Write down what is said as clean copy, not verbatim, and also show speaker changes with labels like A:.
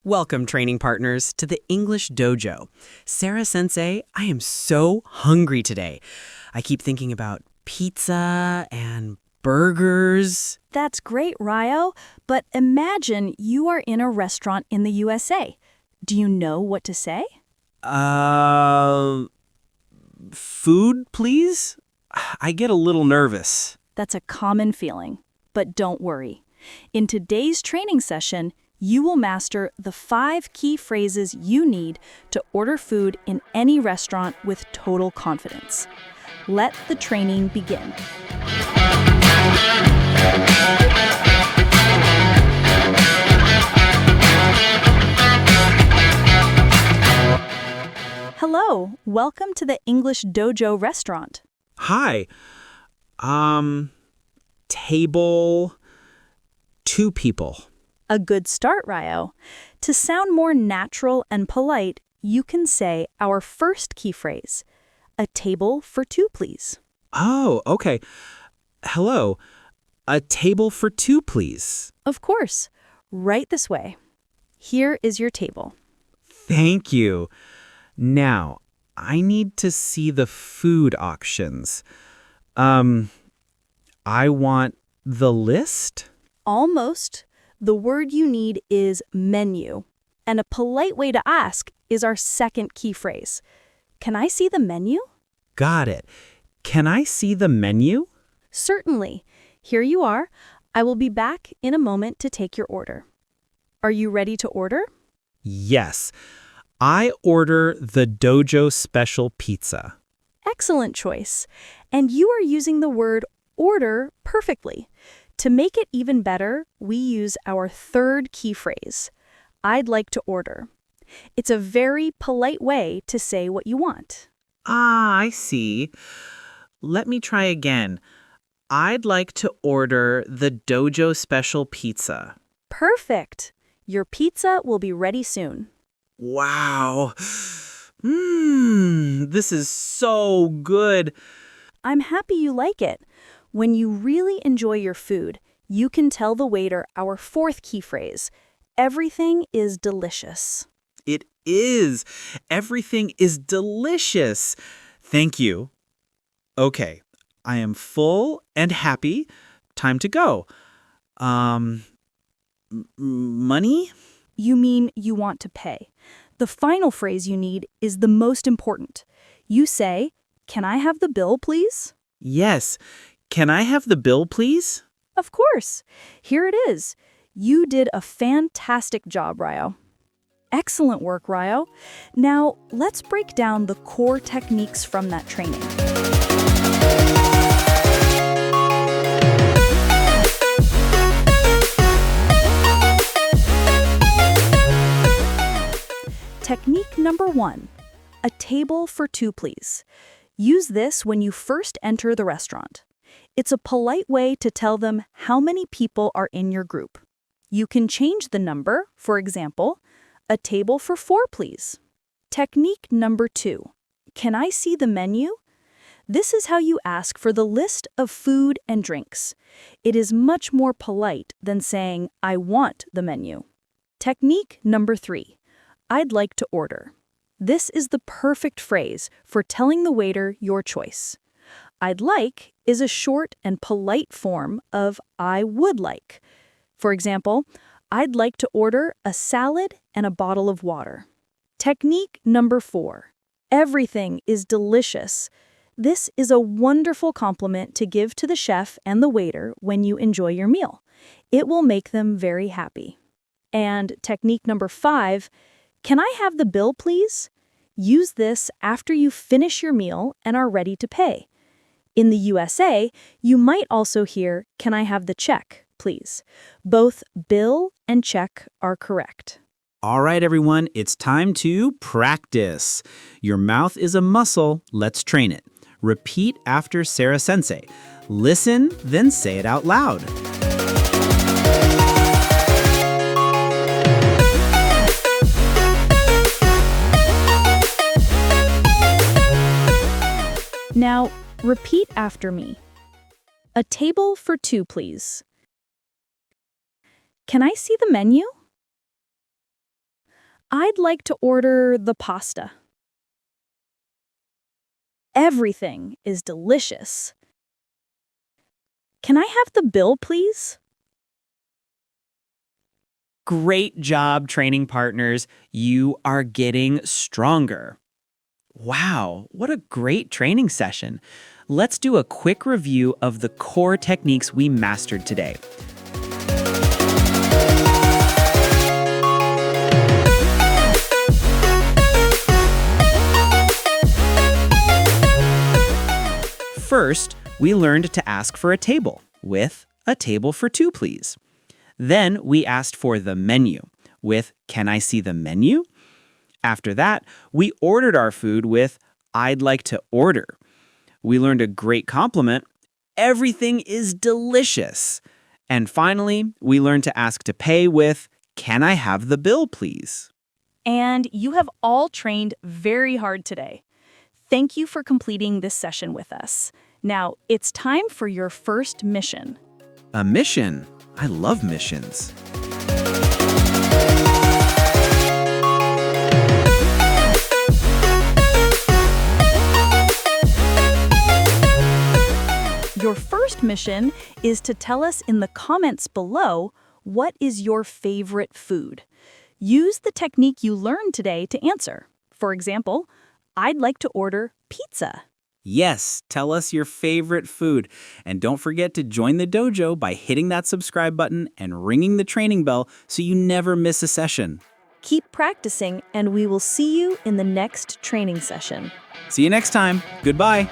A: Welcome, training partners, to the English Dojo. Sarah-Sensei, I am so hungry today. I keep thinking about pizza and burgers.
B: That's great, Ryo, but imagine you are in a restaurant in the USA. Do you know what to say?
A: Food, please? I get a little nervous.
B: That's a common feeling, but don't worry. In today's training session, you will master the 5 key phrases you need to order food in any restaurant with total confidence. Let the training begin. Hello, welcome to the English Dojo restaurant.
A: Hi. Table, 2 people.
B: A good start, Ryo. To sound more natural and polite, you can say our first key phrase, a table for 2, please.
A: Oh, okay. Hello. A table for 2, please.
B: Of course, right this way. Here is your table.
A: Thank you. Now, I need to see the food options. I want the list?
B: Almost. The word you need is menu, and a polite way to ask is our second key phrase. Can I see the menu?
A: Got it. Can I see the menu?
B: Certainly. Here you are. I will be back in a moment to take your order. Are you ready to order?
A: Yes. I order the Dojo special pizza.
B: Excellent choice. And you are using the word order perfectly. To make it even better, we use our third key phrase, I'd like to order. It's a very polite way to say what you want.
A: Ah, I see. Let me try again. I'd like to order the Dojo special pizza.
B: Perfect. Your pizza will be ready soon.
A: Wow. This is so good.
B: I'm happy you like it. When you really enjoy your food, you can tell the waiter our fourth key phrase, everything is delicious.
A: It is. Everything is delicious. Thank you. Okay, I am full and happy. Time to go. Money?
B: You mean you want to pay. The final phrase you need is the most important. You say, "Can I have the bill, please?"
A: Yes. Can I have the bill, please?
B: Of course. Here it is. You did a fantastic job, Ryo. Excellent work, Ryo. Now, let's break down the core techniques from that training. Technique number 1, a table for 2, please. Use this when you first enter the restaurant. It's a polite way to tell them how many people are in your group. You can change the number, for example, a table for 4, please. Technique number 2, can I see the menu? This is how you ask for the list of food and drinks. It is much more polite than saying, I want the menu. Technique number 3, I'd like to order. This is the perfect phrase for telling the waiter your choice. I'd like is a short and polite form of I would like. For example, I'd like to order a salad and a bottle of water. Technique number 4, everything is delicious. This is a wonderful compliment to give to the chef and the waiter when you enjoy your meal. It will make them very happy. And technique number 5, can I have the bill, please? Use this after you finish your meal and are ready to pay. In the USA, you might also hear, can I have the check, please? Both bill and check are correct.
A: All right, everyone, it's time to practice. Your mouth is a muscle. Let's train it. Repeat after Sarah-Sensei. Listen, then say it out loud.
B: Now, repeat after me. A table for 2, please. Can I see the menu? I'd like to order the pasta. Everything is delicious. Can I have the bill, please?
A: Great job, training partners. You are getting stronger. Wow, what a great training session. Let's do a quick review of the core techniques we mastered today. First, we learned to ask for a table with "a table for two, please." Then we asked for the menu with "can I see the menu?" After that, we ordered our food with "I'd like to order." We learned a great compliment, "Everything is delicious." And finally, we learned to ask to pay with "Can I have the bill, please?"
B: And you have all trained very hard today. Thank you for completing this session with us. Now, it's time for your first mission.
A: A mission? I love missions.
B: Your first mission is to tell us in the comments below what is your favorite food. Use the technique you learned today to answer. For example, I'd like to order pizza.
A: Yes, tell us your favorite food. And don't forget to join the dojo by hitting that subscribe button and ringing the training bell so you never miss a session.
B: Keep practicing, and we will see you in the next training session.
A: See you next time. Goodbye.